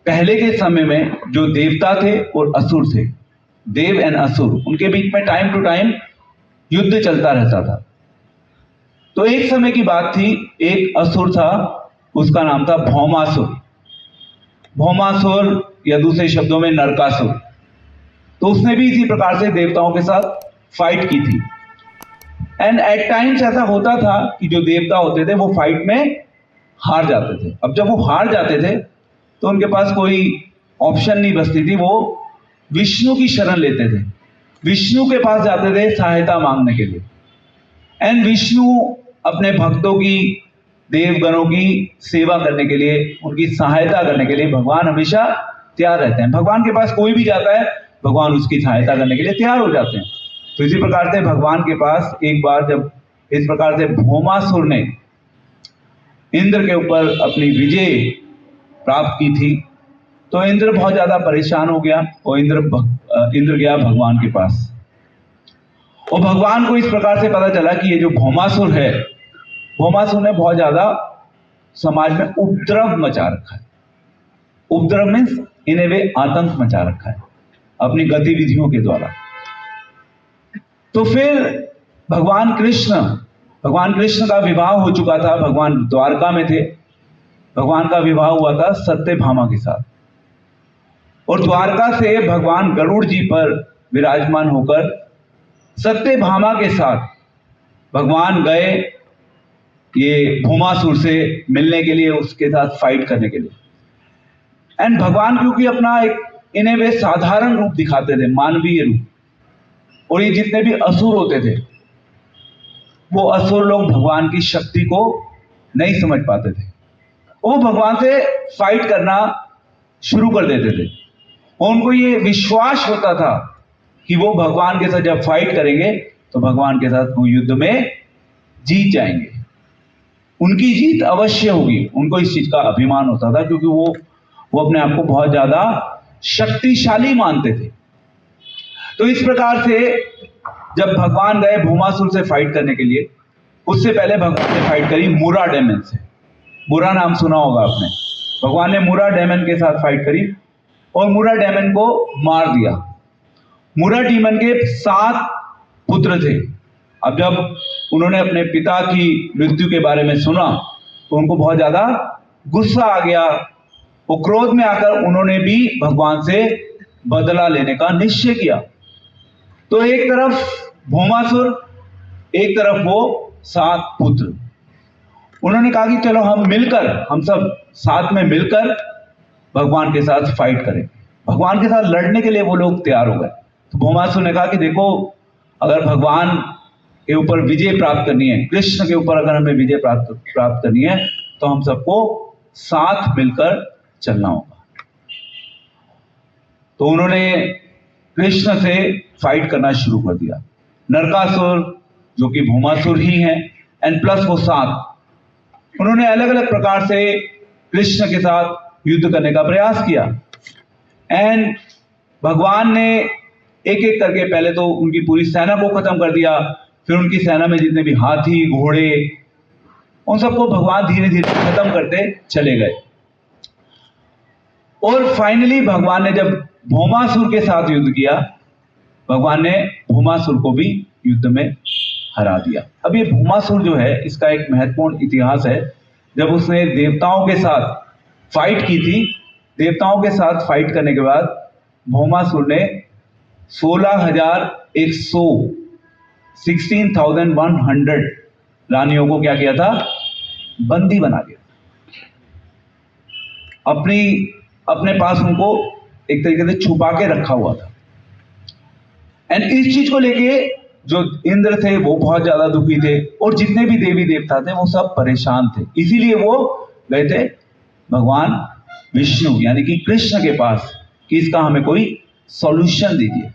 पहले के समय में जो देवता थे और असुर थे, देव एंड असुर, उनके बीच में टाइम टू टाइम युद्ध चलता रहता था। तो एक समय की बात थी, एक असुर था, उसका नाम था भौमासुर। भौमासुर या दूसरे शब्दों में नरकासुर। तो उसने भी इसी प्रकार से देवताओं के साथ फाइट की थी। एंड एट टाइम्स ऐसा होता था कि जो देवता होते थे वो फाइट में हार जाते थे। अब जब वो हार जाते थे तो उनके पास कोई ऑप्शन नहीं बचती थी, वो विष्णु की शरण लेते थे, विष्णु के पास जाते थे सहायता मांगने के लिए। एंड विष्णु अपने भक्तों की, देवगणों की सेवा करने के लिए, उनकी सहायता करने के लिए भगवान हमेशा तैयार रहते हैं। भगवान के पास कोई भी जाता है, भगवान उसकी सहायता करने के लिए तैयार हो जाते हैं। तो इसी प्रकार से भगवान के पास एक बार जब इस प्रकार से भौमासुर ने इंद्र के ऊपर अपनी विजय प्राप्त की थी, तो इंद्र बहुत ज्यादा परेशान हो गया और इंद्र गया भगवान के पास। और भगवान को इस प्रकार से पता चला कि ये जो भौमासुर है, भौमासुर ने बहुत ज्यादा समाज में उपद्रव मचा रखा है। उपद्रव मीन्स इन ए वे आतंक मचा रखा है अपनी गतिविधियों के द्वारा। तो फिर भगवान कृष्ण का विवाह हो चुका था, भगवान द्वारका में थे, भगवान का विवाह हुआ था सत्यभामा के साथ। और द्वारका से भगवान गरुड़ जी पर विराजमान होकर सत्यभामा के साथ भगवान गए ये भौमासुर से मिलने के लिए, उसके साथ फाइट करने के लिए। एंड भगवान क्योंकि अपना एक इन ए वे साधारण रूप दिखाते थे, मानवीय रूप, और ये जितने भी असुर होते थे वो असुर लोग भगवान की शक्ति को नहीं समझ पाते थे। वो भगवान से फाइट करना शुरू कर देते थे और उनको ये विश्वास होता था कि वो भगवान के साथ जब फाइट करेंगे तो भगवान के साथ वो युद्ध में जीत जाएंगे, उनकी जीत अवश्य होगी। उनको इस चीज का अभिमान होता था क्योंकि वो अपने आप को बहुत ज्यादा शक्तिशाली मानते थे। तो इस प्रकार से जब भगवान गए भौमासुर से फाइट करने के लिए, उससे पहले भगवान ने फाइट करी मुरा डेमन से। मुरा नाम सुना होगा आपने। भगवान ने मुरा डेमन के साथ फाइट करी और मुरा डेमन को मार दिया। मुरा डेमन के 7 पुत्र थे। अब जब उन्होंने अपने पिता की मृत्यु के बारे में सुना तो उनको बहुत ज्यादा गुस्सा आ गया। वो क्रोध में आकर उन्होंने भी भगवान से बदला लेने का निश्चय किया। तो एक तरफ भौमासुर, एक तरफ वो 7 पुत्र। उन्होंने कहा कि चलो हम सब साथ में मिलकर भगवान के साथ फाइट करें। भगवान के साथ लड़ने के लिए वो लोग तैयार हो गए। तो भौमासुर ने कहा कि देखो, अगर भगवान के ऊपर विजय प्राप्त करनी है, कृष्ण के ऊपर अगर हमें विजय प्राप्त करनी है तो हम सबको साथ मिलकर चलना होगा। तो उन्होंने कृष्ण से फाइट करना शुरू कर दिया। नरकासुर जो कि भौमासुर ही हैं एंड प्लस वो 7, उन्होंने अलग अलग प्रकार से कृष्ण के साथ युद्ध करने का प्रयास किया। एंड भगवान ने एक एक करके पहले तो उनकी पूरी सेना को खत्म कर दिया, फिर उनकी सेना में जितने भी हाथी, घोड़े, उन सबको भगवान धीरे धीरे खत्म करते चले गए। और फाइनली भगवान ने जब भौमासुर के साथ युद्ध किया, भगवान ने भौमासुर को भी युद्ध में हरा दिया। अब ये भौमासुर जो है, इसका एक महत्वपूर्ण इतिहास है। जब उसने देवताओं के साथ फाइट की थी, देवताओं के साथ फाइट करने के बाद भौमासुर ने 16,100 रानियों को क्या किया था? बंदी बना दिया। अपने पास उनको एक तरीके से छुपा के रखा हुआ था। एंड इस चीज को लेके जो इंद्र थे वो बहुत ज्यादा दुखी थे और जितने भी देवी देवता थे वो सब परेशान थे। इसीलिए वो गए थे भगवान विष्णु यानी कि कृष्ण के पास कि इसका हमें कोई सॉल्यूशन दीजिए।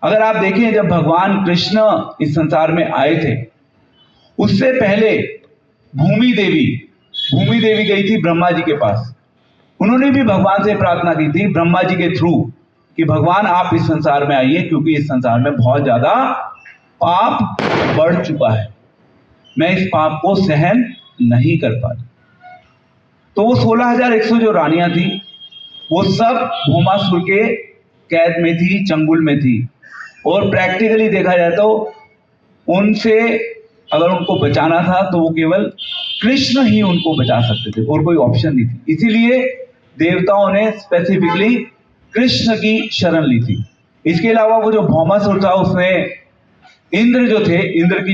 अगर आप देखें, जब भगवान कृष्ण इस संसार में आए थे, उससे पहले भूमि देवी गई थी ब्रह्मा जी के पास। उन्होंने भी भगवान से प्रार्थना की थी ब्रह्मा जी के थ्रू कि भगवान आप इस संसार में आइए, क्योंकि इस संसार में बहुत ज्यादा पाप बढ़ चुका है, मैं इस पाप को सहन नहीं कर पा रही। तो वो 16,100 जो रानियां थी वो सब भौमासुर के कैद में थी, चंगुल में थी। और प्रैक्टिकली देखा जाए तो उनसे अगर उनको बचाना था तो वो केवल कृष्ण ही उनको बचा सकते थे और कोई ऑप्शन नहीं थी। इसीलिए देवताओं ने स्पेसिफिकली कृष्ण की शरण ली थी। इसके अलावा वो जो भौमासुर था उसने इंद्र जो थे, इंद्र की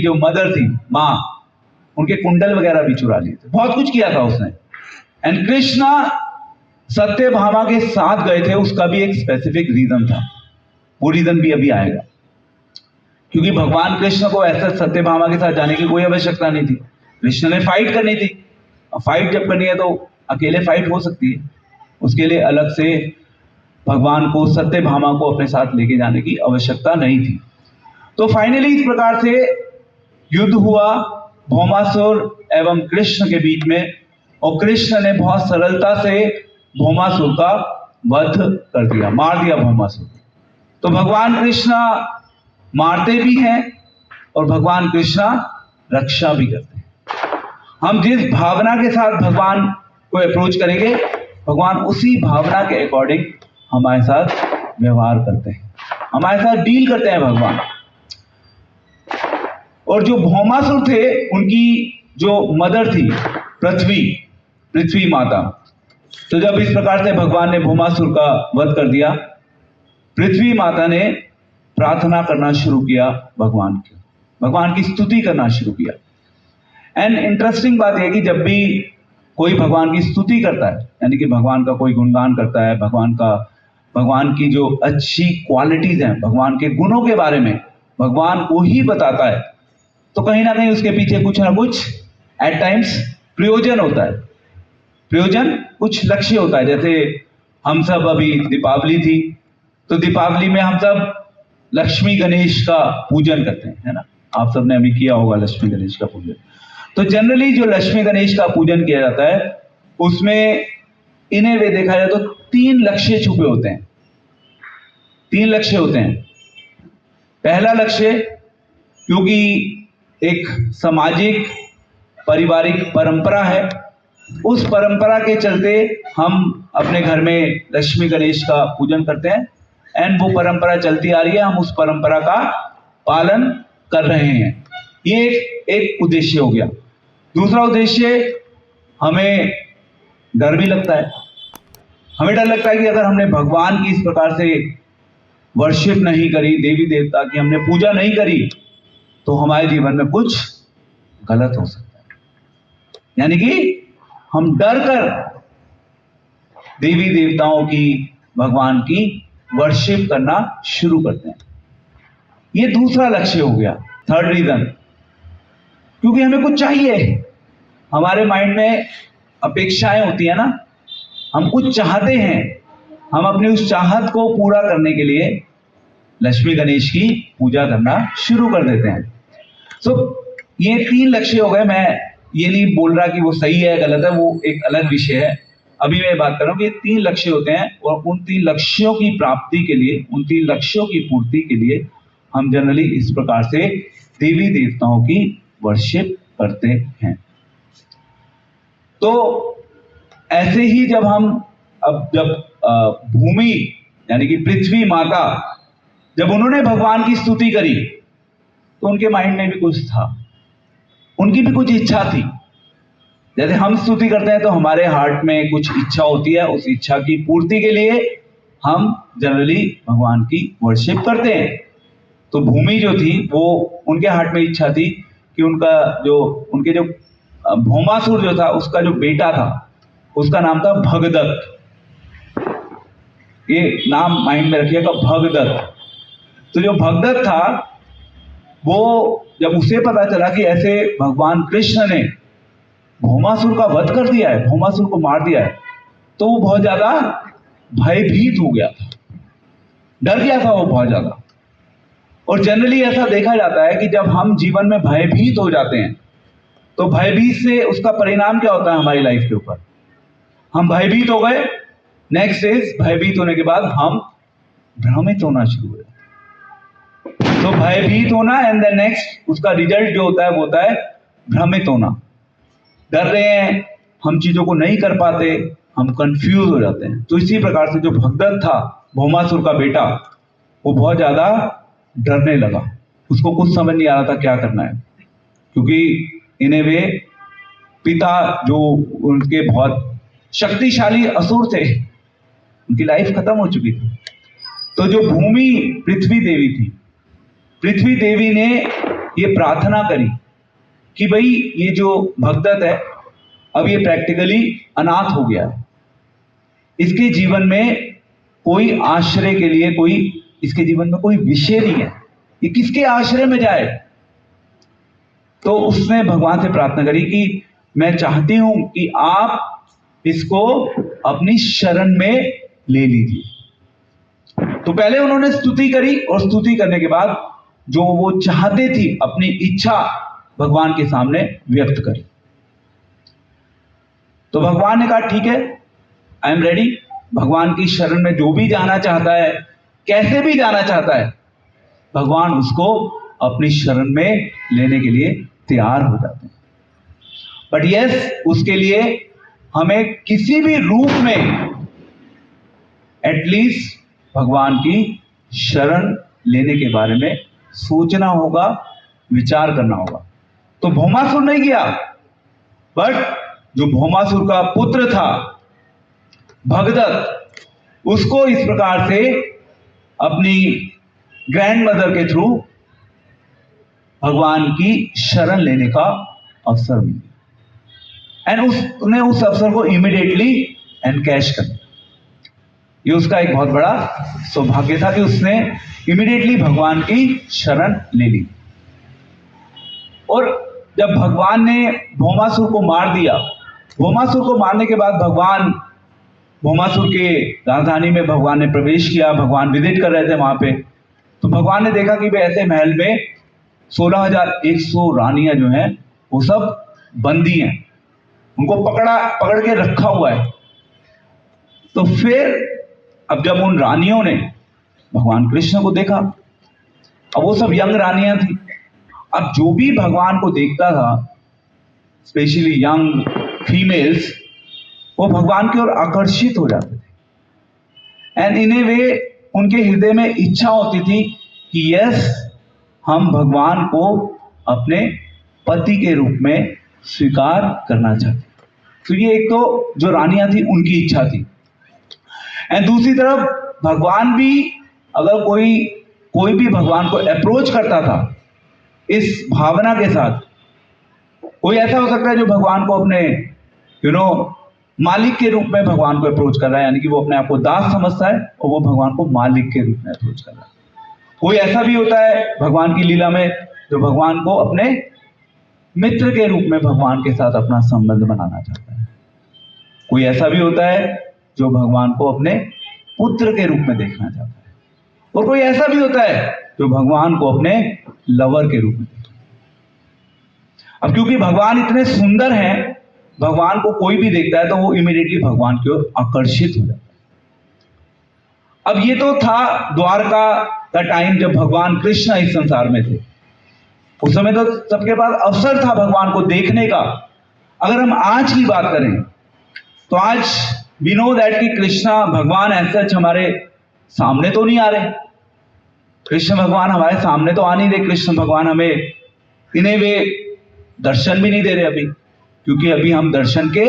जो मदर थी, माँ, उनके कुंडल वगैरह भी चुरा लिए थे। बहुत कुछ किया था उसने। एंड कृष्णा सत्यभामा के साथ गए थे, उसका भी एक स्पेसिफिक रीजन था। वो रीजन भी अभी आएगा, क्योंकि भगवान कृष्ण को ऐसा सत्यभामा के साथ जाने की कोई आवश्यकता नहीं थी। कृष्ण ने फाइट करनी थी। फाइट जब करनी है तो अकेले फाइट हो सकती है, उसके लिए अलग से भगवान को सत्यभामा को अपने साथ लेके जाने की आवश्यकता नहीं थी। तो फाइनली इस प्रकार से युद्ध हुआ भौमासुर एवं कृष्ण के बीच में, और कृष्ण ने बहुत सरलता से भौमासुर का वध कर दिया, मार दिया भौमासुर। तो भगवान कृष्ण मारते भी हैं और भगवान कृष्ण रक्षा भी करते हैं। हम जिस भावना के साथ भगवान को अप्रोच करेंगे, भगवान उसी भावना के अकॉर्डिंग हमारे साथ व्यवहार करते हैं, हमारे साथ डील करते हैं भगवान। और जो भौमासुर थे, उनकी जो मदर थी पृथ्वी माता, तो जब इस प्रकार से भगवान ने भौमासुर का वध कर दिया, पृथ्वी माता ने प्रार्थना करना शुरू किया भगवान की स्तुति करना शुरू किया। एंड इंटरेस्टिंग बात यह कि जब भी कोई भगवान की स्तुति करता है, यानी कि भगवान का कोई गुणगान करता है, भगवान की जो अच्छी क्वालिटीज हैं, भगवान के गुणों के बारे में भगवान को ही बताता है, तो कहीं ना कहीं उसके पीछे कुछ ना कुछ एट टाइम्स प्रयोजन होता है। प्रयोजन कुछ लक्ष्य होता है। जैसे हम सब अभी दीपावली थी, तो दीपावली में हम सब लक्ष्मी गणेश का पूजन करते हैं, है ना। आप सबने अभी किया होगा लक्ष्मी गणेश का पूजन। तो जनरली जो लक्ष्मी गणेश का पूजन किया जाता है, उसमें इन्हें वे देखा जाए तो 3 लक्ष्य छुपे होते हैं। 3 लक्ष्य होते हैं। पहला लक्ष्य, क्योंकि एक सामाजिक पारिवारिक परंपरा है, उस परंपरा के चलते हम अपने घर में लक्ष्मी गणेश का पूजन करते हैं। एंड वो परंपरा चलती आ रही है, हम उस परंपरा का पालन कर रहे हैं। ये एक उद्देश्य हो गया। दूसरा उद्देश्य, हमें डर भी लगता है। हमें डर लगता है कि अगर हमने भगवान की इस प्रकार से वर्शिप नहीं करी, देवी देवता की हमने पूजा नहीं करी, तो हमारे जीवन में कुछ गलत हो सकता है। यानी कि हम डर कर देवी देवताओं की, भगवान की वर्शिप करना शुरू करते हैं। ये दूसरा लक्ष्य हो गया, थर्ड रीजन। क्योंकि हमें कुछ चाहिए, हमारे माइंड में अपेक्षाएं होती है ना, हम कुछ चाहते हैं, हम अपनी उस चाहत को पूरा करने के लिए लक्ष्मी गणेश की पूजा करना शुरू कर देते हैं। सो ये 3 लक्ष्य हो गए। मैं ये नहीं बोल रहा कि वो सही है गलत है, वो एक अलग विषय है। अभी मैं बात कर रहा हूँ कि 3 लक्ष्य होते हैं, और उन 3 लक्ष्यों की प्राप्ति के लिए, उन 3 लक्ष्यों की पूर्ति के लिए हम जनरली इस प्रकार से देवी देवताओं की वर्शिप करते हैं। तो ऐसे ही जब भूमि यानी कि पृथ्वी माता, जब उन्होंने भगवान की स्तुति करी, तो उनके माइंड में भी कुछ था, उनकी भी कुछ इच्छा थी। जैसे हम स्तुति करते हैं तो हमारे हार्ट में कुछ इच्छा होती है, उस इच्छा की पूर्ति के लिए हम जनरली भगवान की वर्शिप करते हैं। तो भूमि जो थी, वो उनके हार्ट में इच्छा थी कि उनके जो भौमासुर जो था, उसका जो बेटा था, उसका नाम था भगदत्त। ये नाम माइंड में रखिएगा, भगदत्त। तो जो भगदत्त था, वो जब उसे पता चला कि ऐसे भगवान कृष्ण ने भौमासुर का वध कर दिया है, भौमासुर को मार दिया है, तो वो बहुत ज्यादा भयभीत हो गया था, डर गया था वो बहुत ज्यादा। और जनरली ऐसा देखा जाता है कि जब हम जीवन में भयभीत हो जाते हैं, तो भयभीत से उसका परिणाम क्या होता है हमारी लाइफ के ऊपर। हम भयभीत हो गए, नेक्स्ट इज भयभीत होने के बाद हम भ्रमित होना शुरू हुए। तो भयभीत होना एंड देन नेक्स्ट उसका रिजल्ट जो होता है वो होता है भ्रमित होना। डर रहे हैं, हम चीजों को नहीं कर पाते, हम कंफ्यूज हो जाते हैं। तो इसी प्रकार से जो भगदत्त था, भौमासुर का बेटा, वो बहुत ज्यादा डरने लगा। उसको कुछ समझ नहीं आ रहा था क्या करना है, क्योंकि इन्हें वे पिता जो उनके बहुत शक्तिशाली असुर थे, उनकी लाइफ खत्म हो चुकी थी। तो जो भूमि पृथ्वी देवी थी, पृथ्वी देवी ने ये प्रार्थना करी कि भाई ये जो भगदत्त है, अब ये प्रैक्टिकली अनाथ हो गया है, इसके जीवन में कोई आश्रय के लिए कोई, इसके जीवन में कोई विषय नहीं है, ये किसके आश्रय में जाए। तो उसने भगवान से प्रार्थना करी कि मैं चाहती हूं कि आप इसको अपनी शरण में ले लीजिए। तो पहले उन्होंने स्तुति करी, और स्तुति करने के बाद जो वो चाहते थी अपनी इच्छा भगवान के सामने व्यक्त करी। तो भगवान ने कहा ठीक है, आई एम रेडी। भगवान की शरण में जो भी जाना चाहता है, कैसे भी जाना चाहता है, भगवान उसको अपनी शरण में लेने के लिए तैयार हो जाते हैं। बट यस, उसके लिए हमें किसी भी रूप में एटलीस्ट भगवान की शरण लेने के बारे में सोचना होगा, विचार करना होगा। तो भौमासुर नहीं गया, बट जो भौमासुर का पुत्र था भगदत्त, उसको इस प्रकार से अपनी ग्रैंड मदर के थ्रू भगवान की शरण लेने का अवसर मिला, एंड उसने उस अवसर को इमीडिएटली एनकैश कर दिया। ये उसका एक बहुत बड़ा सौभाग्य था कि उसने इमीडिएटली भगवान की शरण ले ली। और जब भगवान ने भौमासुर को मार दिया, भौमासुर को मारने के बाद भगवान भौमासुर के राजधानी में भगवान ने प्रवेश किया। भगवान विजिट कर रहे थे वहां पे, तो भगवान ने देखा कि वे ऐसे महल में 16,100 रानियां जो हैं वो सब बंदी हैं, उनको पकड़ के रखा हुआ है। तो फिर अब जब उन रानियों ने भगवान कृष्ण को देखा, अब वो सब यंग रानियां थी, अब जो भी भगवान को देखता था, स्पेशली यंग फीमेल्स, वो भगवान की ओर आकर्षित हो जाते थे। एंड इन्हें वे, उनके हृदय में इच्छा होती थी कि यस, हम भगवान को अपने पति के रूप में स्वीकार करना चाहते। तो ये एक तो जो रानियां थी उनकी इच्छा थी, एंड दूसरी तरफ भगवान भी, अगर कोई भी भगवान को अप्रोच करता था इस भावना के साथ, कोई ऐसा हो सकता है जो भगवान को अपने मालिक के रूप में भगवान को अप्रोच कर रहा है, यानी कि वो अपने आप को दास समझता है और वो भगवान को मालिक के रूप में अप्रोच कर रहा है। कोई ऐसा भी होता है भगवान की लीला में जो भगवान को अपने मित्र के रूप में भगवान के साथ अपना संबंध बनाना चाहता है। कोई ऐसा भी होता है जो भगवान को अपने पुत्र के रूप में देखना चाहता है, और कोई ऐसा भी होता है जो भगवान को अपने लवर के रूप में देखता है। अब क्योंकि भगवान इतने सुंदर हैं, भगवान को कोई भी देखता है तो वो इमीडिएटली भगवान की ओर आकर्षित हो जाता है। अब ये तो था द्वारका का टाइम जब भगवान कृष्ण इस संसार में थे। उस समय तो सबके पास अवसर था भगवान को देखने का। अगर हम आज की बात करें तो आज वी नो दैट कि कृष्णा भगवान ऐसा हमारे सामने तो नहीं आ रहे, कृष्ण भगवान हमारे सामने तो आ नहीं रहे। कृष्ण भगवान हमें, इन्हें वे दर्शन भी नहीं दे रहे अभी, क्योंकि अभी हम दर्शन के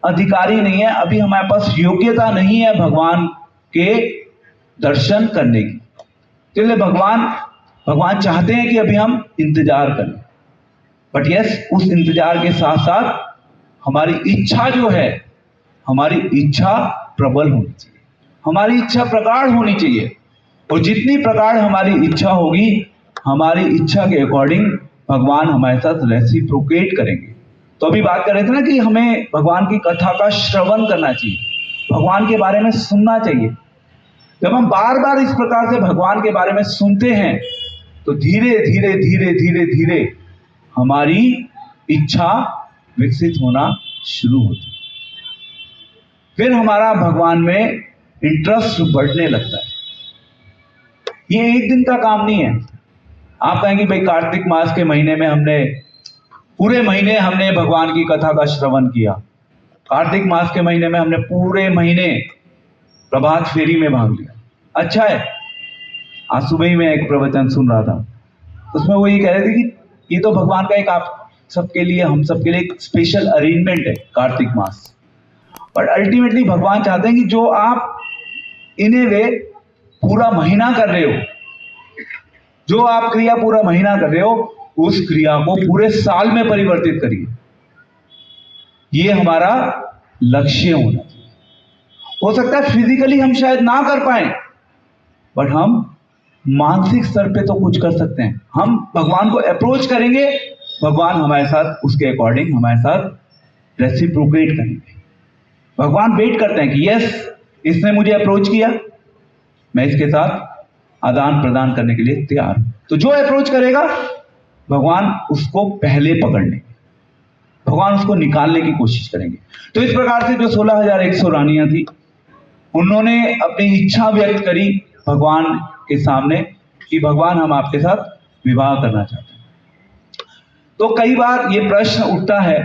अधिकारी नहीं है, अभी हमारे पास योग्यता नहीं है भगवान के दर्शन करने की। इसलिए भगवान चाहते हैं कि अभी हम इंतजार करें, बट यस, उस इंतजार के साथ साथ हमारी इच्छा जो है, हमारी इच्छा प्रबल होनी चाहिए, हमारी इच्छा प्रगाढ़ होनी चाहिए। और जितनी प्रगाढ़ हमारी इच्छा होगी, हमारी इच्छा के अकॉर्डिंग भगवान हमारे साथ रेसिप्रोकेट करेंगे। तो अभी बात कर रहे थे ना कि हमें भगवान की कथा का श्रवण करना चाहिए, भगवान के बारे में सुनना चाहिए। जब हम बार बार इस प्रकार से भगवान के बारे में सुनते हैं तो धीरे धीरे धीरे धीरे धीरे हमारी इच्छा विकसित होना शुरू होती है, फिर हमारा भगवान में इंटरेस्ट बढ़ने लगता है। ये एक दिन का काम नहीं है। आप कहेंगे भाई कार्तिक मास के महीने में हमने पूरे महीने हमने भगवान की कथा का श्रवण किया, कार्तिक मास के महीने में हमने पूरे महीने प्रभात फेरी में भाग लिया। अच्छा है, आज सुबह ही मैं एक प्रवचन सुन रहा था, उसमें वो ये कह रहे थे कि ये तो भगवान का एक आप सबके लिए, हम सबके लिए एक स्पेशल अरेंजमेंट है कार्तिक मास। बट अल्टीमेटली भगवान चाहते हैं कि जो आप इन ए वे पूरा महीना कर रहे हो, जो आप क्रिया पूरा महीना कर रहे हो, उस क्रिया को पूरे साल में परिवर्तित करिए। ये हमारा लक्ष्य होना चाहिए। हो सकता है फिजिकली हम शायद ना कर पाए, बट हम मानसिक स्तर पे तो कुछ कर सकते हैं। हम भगवान को अप्रोच करेंगे, भगवान हमारे साथ उसके अकॉर्डिंग हमारे साथ रेसिप्रोकेट करेंगे। भगवान वेट करते हैं कि यस, इसने मुझे अप्रोच किया, मैं इसके साथ आदान प्रदान करने के लिए तैयार हूं। तो जो अप्रोच करेगा भगवान उसको पहले पकड़ लेंगे, भगवान उसको निकालने की कोशिश करेंगे। तो इस प्रकार से जो 16,100 रानियां थी, उन्होंने अपनी इच्छा व्यक्त करी भगवान के सामने कि भगवान हम आपके साथ विवाह करना चाहते हैं। तो कई बार ये प्रश्न उठता है,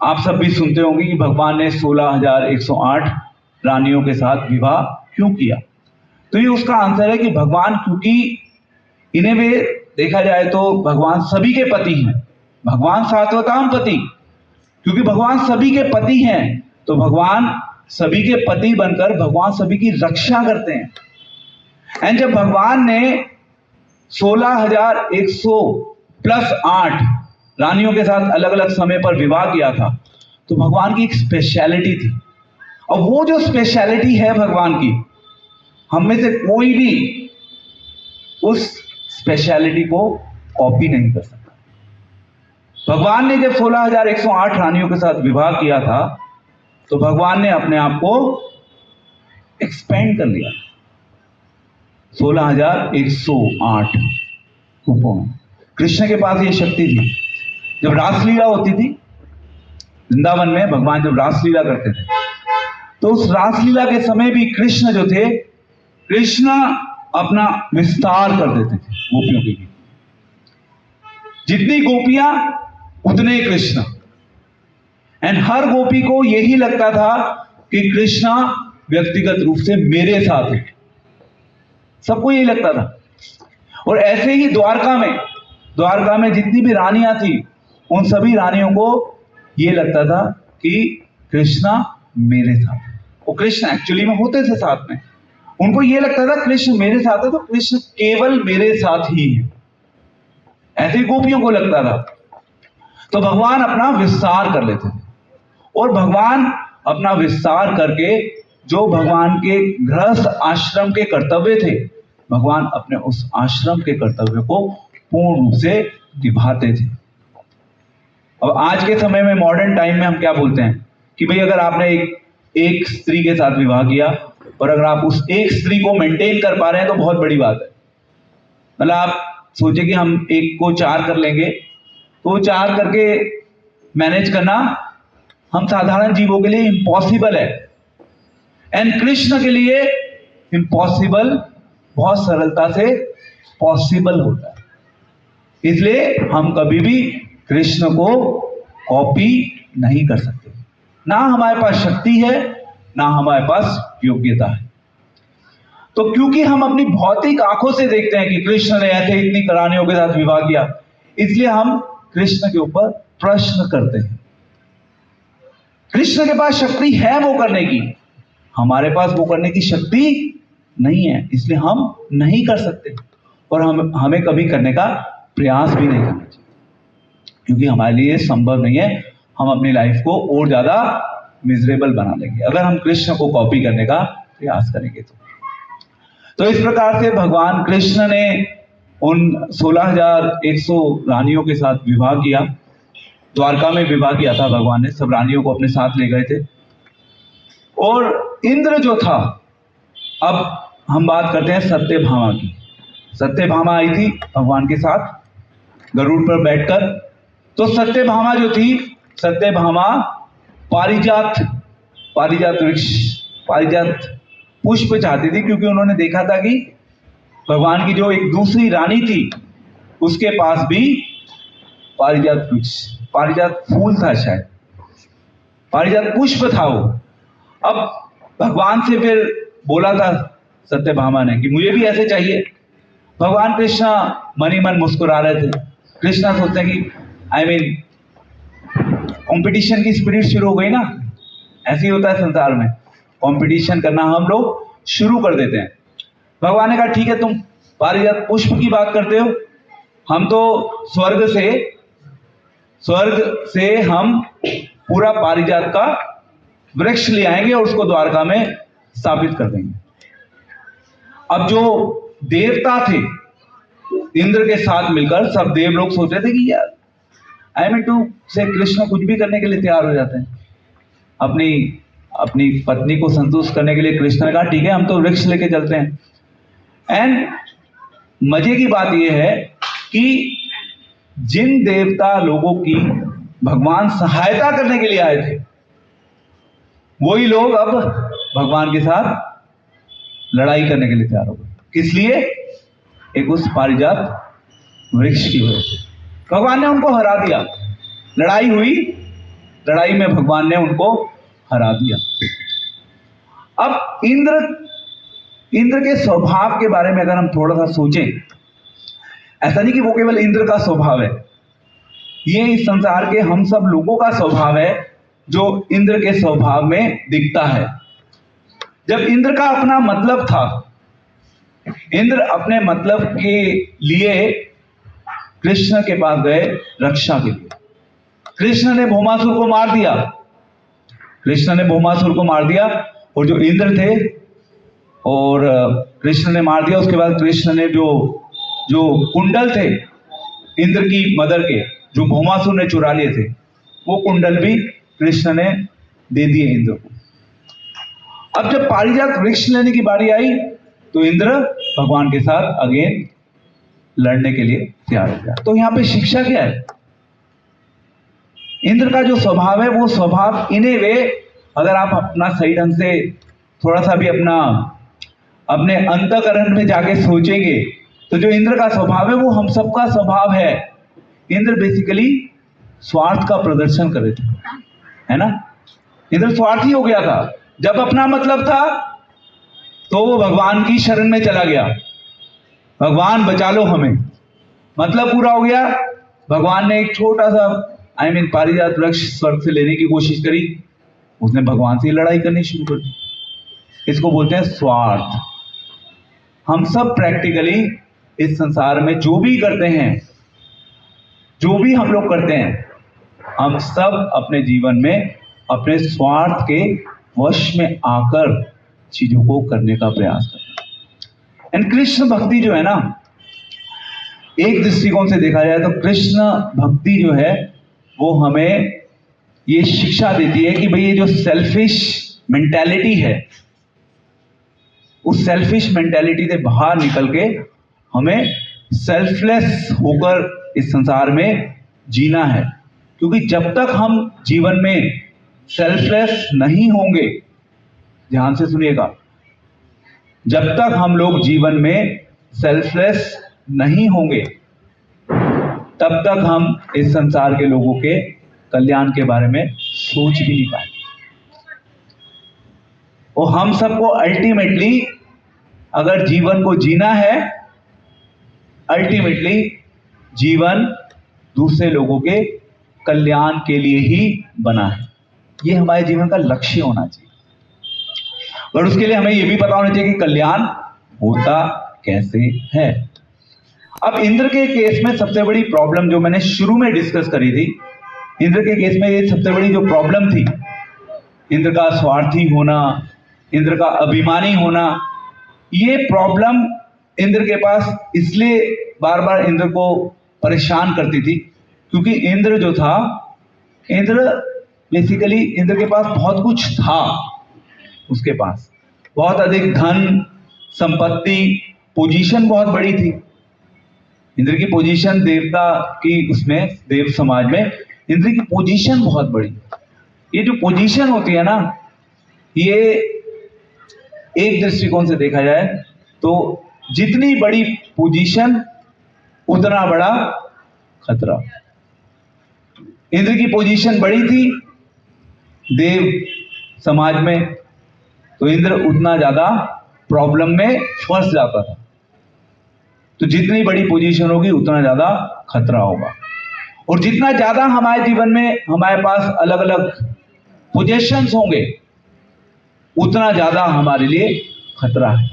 आप सब भी सुनते होंगे कि भगवान ने 16,108 रानियों के साथ विवाह क्यों किया। तो ये उसका आंसर है कि भगवान, क्योंकि इन्हें वे देखा जाए तो भगवान सभी के पति हैं, भगवान सात्वताम पति, क्योंकि भगवान सभी के पति हैं, तो भगवान सभी के पति बनकर भगवान सभी की रक्षा करते हैं। एंड जब भगवान ने 16,100 प्लस 8 रानियों के साथ अलग अलग समय पर विवाह किया था, तो भगवान की एक स्पेशलिटी थी। और वो जो स्पेशलिटी है भगवान की, हम में से कोई भी उस स्पेशलिटी को कॉपी नहीं कर सकता। भगवान ने जब 16,108 रानियों के साथ विवाह किया था, तो भगवान ने अपने आप को एक्सपेंड कर लिया 16,108 रूपों में। कृष्ण के पास ये शक्ति थी। जब रासलीला होती थी वृंदावन में, भगवान जब रासलीला करते थे, तो उस रासलीला के समय भी कृष्ण जो थे, कृष्ण अपना विस्तार कर देते थे गोपियों के लिए। जितनी गोपियां उतने कृष्ण। एंड हर गोपी को यही लगता था कि कृष्णा व्यक्तिगत रूप से मेरे साथ है, सबको यही लगता था। और ऐसे ही द्वारका में जितनी भी रानियां थी, उन सभी रानियों को यह लगता था कि कृष्णा मेरे साथ है। वो कृष्ण एक्चुअली में होते थे साथ में, उनको यह लगता था कृष्ण मेरे साथ है, तो कृष्ण केवल मेरे साथ ही है, ऐसे गोपियों को लगता था। तो भगवान अपना विस्तार कर लेते थे, और भगवान अपना विस्तार करके जो भगवान के गृहस्थ आश्रम के कर्तव्य थे, भगवान अपने उस आश्रम के कर्तव्य को पूर्ण रूप से निभाते थे। अब आज के समय में, मॉडर्न टाइम में, हम क्या बोलते हैं कि भाई अगर आपने एक स्त्री के साथ विवाह किया, और अगर आप उस एक स्त्री को मेंटेन कर पा रहे हैं, तो बहुत बड़ी बात है। मतलब आप सोचे कि हम एक को 4 कर लेंगे, तो 4 करके मैनेज करना हम साधारण जीवों के लिए इम्पॉसिबल है। एंड कृष्ण के लिए इम्पॉसिबल बहुत सरलता से पॉसिबल होता है। इसलिए हम कभी भी कृष्ण को कॉपी नहीं कर सकते। ना हमारे पास शक्ति है, ना हमारे पास योग्यता है। तो क्योंकि हम अपनी भौतिक आंखों से देखते हैं कि कृष्ण ने ऐसे इतनी रानियों के साथ विवाह किया, इसलिए हम कृष्ण के ऊपर प्रश्न करते हैं। कृष्ण के पास शक्ति है वो करने की, हमारे पास वो करने की शक्ति नहीं है, इसलिए हम नहीं कर सकते, और हमें कभी करने का प्रयास भी नहीं करना चाहिए, क्योंकि हमारे लिए संभव नहीं है। हम अपनी लाइफ को और ज्यादा मिजरेबल बना लेंगे अगर हम कृष्ण को कॉपी करने का प्रयास करेंगे। तो इस प्रकार से भगवान कृष्ण ने उन 16,100 रानियों के साथ विवाह किया। द्वारका में विवाह किया था भगवान ने, सब रानियों को अपने साथ ले गए थे। और इंद्र जो था, अब हम बात करते हैं सत्यभामा की। सत्यभामा आई थी भगवान के साथ गरुड़ पर बैठकर। तो सत्यभामा जो थी, सत्यभामा पारिजात वृक्ष, पारिजात पुष्प चाहती थी, क्योंकि उन्होंने देखा था कि भगवान की जो एक दूसरी रानी थी, उसके पास भी पारिजात वृक्ष, पारिजात फूल था शायद। पारिजात पुष्प था वो। अब भगवान से फिर बोला था सत्यभामा ने कि मुझे भी ऐसे चाहिए। भगवान कृष्णा मन ही मन मुस्कुरा रहे थे। कृष्णा सोचते हैं कि आई मीन कंपटीशन की स्पिरिट शुरू हो गई ना, ऐसे ही होता है संसार में, कंपटीशन करना हम लोग शुरू कर देते हैं। भगवान ने कहा ठीक है, तुम पारिजात पुष्प की बात करते हो, हम तो स्वर्ग से हम पूरा पारिजात का वृक्ष ले आएंगे और उसको द्वारका में स्थापित कर देंगे। अब जो देवता थे इंद्र के साथ मिलकर, सब देव लोग सोच रहे थे कि यार आई मीन टू से कृष्ण कुछ भी करने के लिए तैयार हो जाते हैं। अपनी पत्नी को संतुष्ट करने के लिए कृष्ण ने कहा ठीक है, हम तो वृक्ष लेके चलते हैं। एंड मजे की बात यह है कि जिन देवता लोगों की भगवान सहायता करने के लिए आए थे, वही लोग अब भगवान के साथ लड़ाई करने के लिए तैयार हो गए। किस लिए? एक उस पारिजात वृक्ष की वजह से। भगवान ने उनको हरा दिया। लड़ाई हुई, लड़ाई में भगवान ने उनको हरा दिया। अब इंद्र के स्वभाव के बारे में अगर हम थोड़ा सा सोचें, ऐसा नहीं कि वो केवल इंद्र का स्वभाव है, ये इस संसार के हम सब लोगों का स्वभाव है जो इंद्र के स्वभाव में दिखता है। जब इंद्र का अपना मतलब था, इंद्र अपने मतलब के लिए कृष्ण के पास गए रक्षा के लिए। कृष्ण ने भौमासुर को मार दिया, और जो इंद्र थे और कृष्ण ने मार दिया। उसके बाद कृष्ण ने जो कुंडल थे इंद्र की मदर के, जो भौमासुर ने चुरा लिए थे, वो कुंडल भी कृष्ण ने दे दिए इंद्र को। अब जब पारिजात वृक्ष लेने की बारी आई तो इंद्र भगवान के साथ अगेन लड़ने के लिए तैयार हो गया। तो यहां पे शिक्षा क्या है? इंद्र का जो स्वभाव है, वो स्वभाव इन ए वे, अगर आप अपना सही ढंग से थोड़ा सा भी अपने अंतःकरण में जाके सोचेंगे तो जो इंद्र का स्वभाव है वो हम सबका स्वभाव है। इंद्र बेसिकली स्वार्थ का प्रदर्शन कर रहे थे, है ना। इंद्र स्वार्थी हो गया था। जब अपना मतलब था तो वो भगवान की शरण में चला गया, भगवान बचा लो हमें। मतलब पूरा हो गया, भगवान ने एक छोटा सा पारिजात वृक्ष स्वर्ग से लेने की कोशिश करी, उसने भगवान से लड़ाई करनी शुरू कर दी। इसको बोलते हैं स्वार्थ। हम सब प्रैक्टिकली इस संसार में जो भी करते हैं, जो भी हम लोग करते हैं, हम सब अपने जीवन में अपने स्वार्थ के वश में आकर चीजों को करने का प्रयास करते हैं। एंड कृष्ण भक्ति जो है ना, एक दृष्टिकोण से देखा जाए तो कृष्ण भक्ति जो है वो हमें ये शिक्षा देती है कि भाई ये जो सेल्फिश मेंटालिटी है, उस सेल्फिश मेंटालिटी से बाहर निकल के हमें सेल्फलेस होकर इस संसार में जीना है। क्योंकि जब तक हम जीवन में सेल्फलेस नहीं होंगे, ध्यान से सुनिएगा, जब तक हम लोग जीवन में सेल्फलेस नहीं होंगे तब तक हम इस संसार के लोगों के कल्याण के बारे में सोच भी नहीं पाएंगे। और हम सबको अल्टीमेटली अगर जीवन को जीना है, अल्टीमेटली जीवन दूसरे लोगों के कल्याण के लिए ही बना है। ये हमारे जीवन का लक्ष्य होना चाहिए। और उसके लिए हमें यह भी पता होना चाहिए कि कल्याण होता कैसे है। अब इंद्र के केस में सबसे बड़ी प्रॉब्लम जो मैंने शुरू में डिस्कस करी थी, इंद्र के केस में ये सबसे बड़ी जो प्रॉब्लम थी, इंद्र का स्वार्थी होना, इंद्र का अभिमानी होना, ये प्रॉब्लम इंद्र के पास इसलिए बार बार इंद्र को परेशान करती थी क्योंकि इंद्र जो था, इंद्र बेसिकली इंद्र के पास बहुत कुछ था। उसके पास बहुत अधिक धन, संपत्ति, पोजीशन बहुत बड़ी थी। इंद्र की पोजीशन देवता की, उसमें देव समाज में इंद्र की पोजीशन बहुत बड़ी। ये जो पोजीशन होती है ना, ये एक दृष्टिकोण से देखा जाए तो जितनी बड़ी पोजीशन उतना बड़ा खतरा। इंद्र की पोजीशन बड़ी थी, देव समाज में, तो इंद्र उतना ज्यादा प्रॉब्लम में फंस जाता था। तो जितनी बड़ी पोजीशन होगी उतना ज्यादा खतरा होगा, और जितना ज्यादा हमारे जीवन में हमारे पास अलग अलग पोजीशंस होंगे उतना ज्यादा हमारे लिए खतरा है।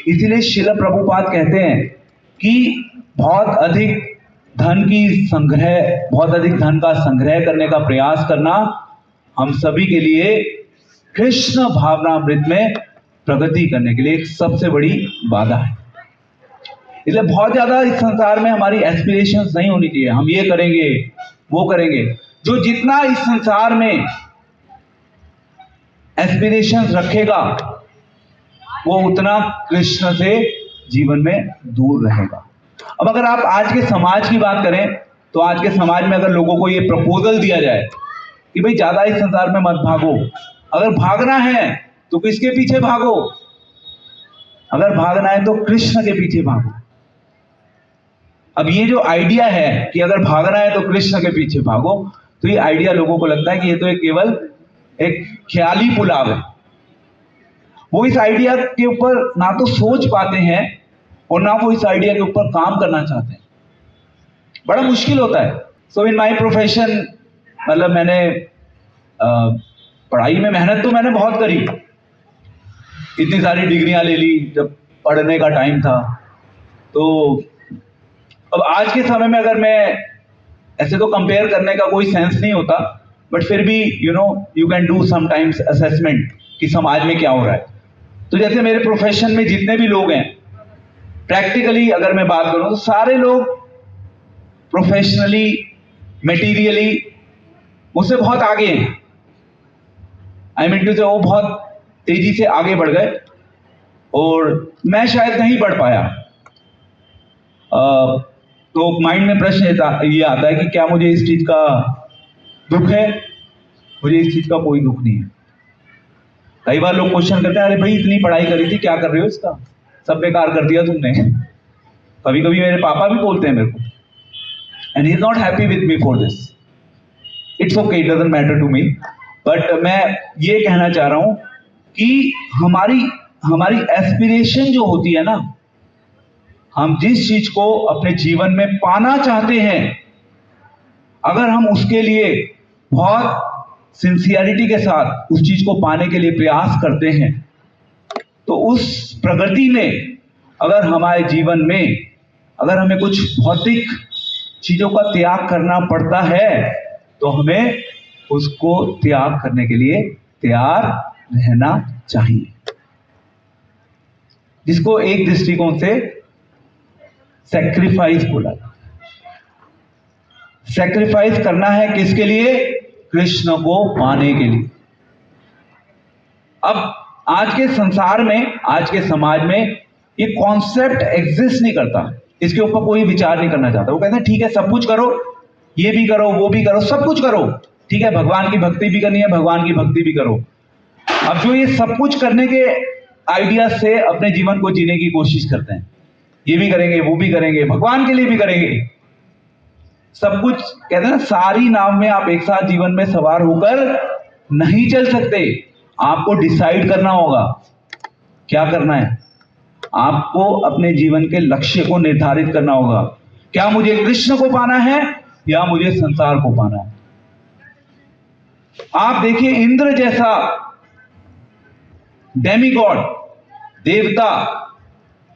इसीलिए श्रील प्रभुपाद कहते हैं कि बहुत अधिक धन का संग्रह करने का प्रयास करना हम सभी के लिए कृष्ण भावनामृत में प्रगति करने के लिए एक सबसे बड़ी बाधा है। इसलिए बहुत ज्यादा इस संसार में हमारी एस्पिरेशंस नहीं होनी चाहिए, हम ये करेंगे वो करेंगे। जो जितना इस संसार में एस्पिरेशंस रखेगा वो उतना कृष्ण से जीवन में दूर रहेगा। अब अगर आप आज के समाज की बात करें तो आज के समाज में अगर लोगों को ये प्रपोजल दिया जाए कि भाई ज्यादा इस संसार में मत भागो, अगर भागना है तो किसके पीछे भागो, अगर भागना है तो कृष्ण के पीछे भागो। अब ये जो आइडिया है कि अगर भागना है तो कृष्ण के पीछे भागो, तो ये आइडिया लोगों को लगता है कि ये तो केवल एक ख्याली पुलाव है। वो इस आइडिया के ऊपर ना तो सोच पाते हैं और ना वो इस आइडिया के ऊपर काम करना चाहते हैं। बड़ा मुश्किल होता है। सो इन माई प्रोफेशन, मतलब मैंने पढ़ाई में मेहनत तो मैंने बहुत करी, इतनी सारी डिग्रियां ले ली जब पढ़ने का टाइम था। तो अब आज के समय में अगर मैं ऐसे तो कंपेयर करने का कोई सेंस नहीं होता, बट फिर भी you can do sometimes assessment कि समाज में क्या हो रहा है। तो जैसे मेरे प्रोफेशन में जितने भी लोग हैं, प्रैक्टिकली अगर मैं बात करूं तो सारे लोग प्रोफेशनली, मटेरियली मुझसे बहुत आगे हैं। आई मीन टू से वो बहुत तेजी से आगे बढ़ गए और मैं शायद नहीं बढ़ पाया। तो माइंड में प्रश्न ये आता है कि क्या मुझे इस चीज का दुख है? मुझे इस चीज का कोई दुख नहीं है। कई बार लोग क्वेश्चन करते हैं, अरे भाई इतनी पढ़ाई करी थी, क्या कर रहे हो इसका, सब बेकार कर दिया तुमने। कभी कभी मेरे पापा भी बोलते हैं मेरे को, and he is not happy with me for this. It's okay, it doesn't matter to me. But मैं ये कहना चाह रहा हूं कि हमारी एस्पिरेशन जो होती है ना, हम जिस चीज को अपने जीवन में पाना चाहते हैं, अगर हम उसके लिए बहुत सिंसियरिटी के साथ उस चीज को पाने के लिए प्रयास करते हैं, तो उस प्रगति में अगर हमारे जीवन में अगर हमें कुछ भौतिक चीजों का त्याग करना पड़ता है तो हमें उसको त्याग करने के लिए तैयार रहना चाहिए, जिसको एक दृष्टिकोण से सैक्रिफाइस बोला जाता है। सैक्रिफाइस करना है किसके लिए? कृष्ण को पाने के लिए। अब आज के संसार में, आज के समाज में ये कॉन्सेप्ट एग्जिस्ट नहीं करता, इसके ऊपर कोई विचार नहीं करना चाहता। वो कहते हैं ठीक है सब कुछ करो, ये भी करो वो भी करो, सब कुछ करो, ठीक है भगवान की भक्ति भी करनी है, भगवान की भक्ति भी करो। अब जो ये सब कुछ करने के आइडिया से अपने जीवन को जीने की कोशिश करते हैं, ये भी करेंगे वो भी करेंगे, भगवान के लिए भी करेंगे, सब कुछ कहते हैं ना, सारी नाव में आप एक साथ जीवन में सवार होकर नहीं चल सकते। आपको डिसाइड करना होगा क्या करना है, आपको अपने जीवन के लक्ष्य को निर्धारित करना होगा। क्या मुझे कृष्ण को पाना है या मुझे संसार को पाना है? आप देखिए इंद्र जैसा डेमीगॉड, देवता,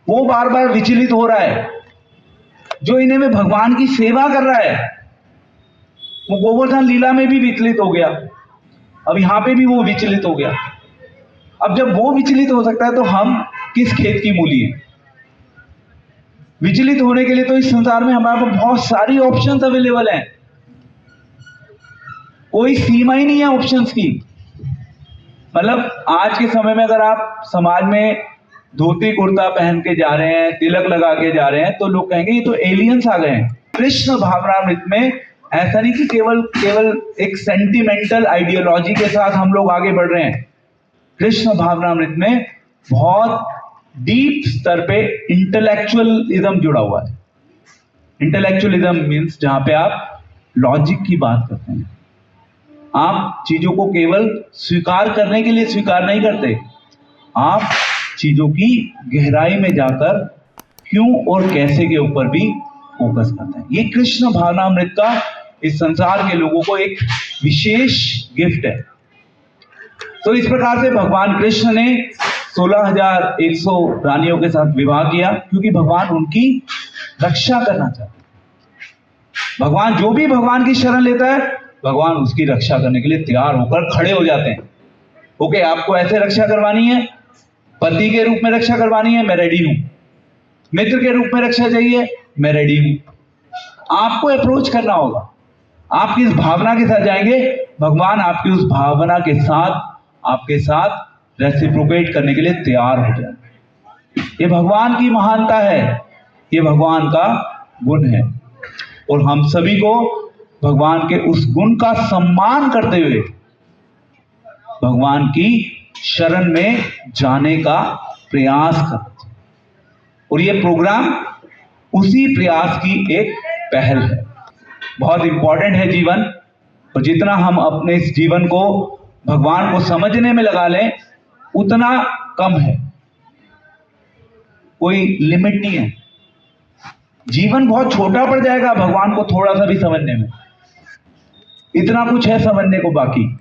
वो बार बार विचलित हो रहा है। जो इन्हें में भगवान की सेवा कर रहा है वो गोवर्धन लीला में भी विचलित हो गया, अब यहां पे भी वो विचलित हो गया। अब जब वो विचलित हो सकता है तो हम किस खेत की मूली है? विचलित होने के लिए तो इस संसार में हमारे पास बहुत सारी ऑप्शंस अवेलेबल हैं, कोई सीमा ही नहीं है ऑप्शंस की। मतलब आज के समय में अगर आप समाज में धोती कुर्ता पहन के जा रहे हैं, तिलक लगा के जा रहे हैं, तो लोग कहेंगे ये तो एलियंस आ गए हैं। कृष्ण भावनामृत में ऐसा नहीं कि केवल एक सेंटिमेंटल आइडियोलॉजी के साथ हम लोग आगे बढ़ रहे हैं। कृष्ण भावनामृत में बहुत डीप स्तर पे इंटेलेक्चुअलिज्म जुड़ा हुआ है। इंटेलेक्चुअलिज्म मीन्स जहां पे आप लॉजिक की बात करते हैं, आप चीजों को केवल स्वीकार करने के लिए स्वीकार नहीं करते, आप चीजों की गहराई में जाकर क्यों और कैसे के ऊपर भी फोकस करते हैं। ये कृष्ण भावनामृत का इस संसार के लोगों को एक विशेष गिफ्ट है। तो इस प्रकार से भगवान कृष्ण ने 16,100 रानियों के साथ विवाह किया, क्योंकि भगवान उनकी रक्षा करना चाहते। भगवान जो भी भगवान की शरण लेता है, भगवान उसकी रक्षा करने के लिए तैयार होकर खड़े हो जाते हैं। ओके, आपको ऐसे रक्षा करवानी है, पति के रूप में रक्षा करवानी है, मैं रेडी हूं। मित्र के रूप में रक्षा चाहिए, मैं रेडी हूं। आपको अप्रोच करना होगा। आप किस भावना के साथ जाएंगे, भगवान आपकी उस भावना के साथ आपके साथ रेसिप्रोकेट करने के लिए तैयार हो जाएंगे। ये भगवान की महानता है, ये भगवान का गुण है, और हम सभी को भगवान के उस गुण का सम्मान करते हुए भगवान की शरण में जाने का प्रयास करना चाहिए। और ये प्रोग्राम उसी प्रयास की एक पहल है। बहुत इंपॉर्टेंट है जीवन, और जितना हम अपने इस जीवन को भगवान को समझने में लगा लें, उतना कम है। कोई लिमिट नहीं है। जीवन बहुत छोटा पड़ जाएगा भगवान को थोड़ा सा भी समझने में। इतना कुछ है समझने को बाकी।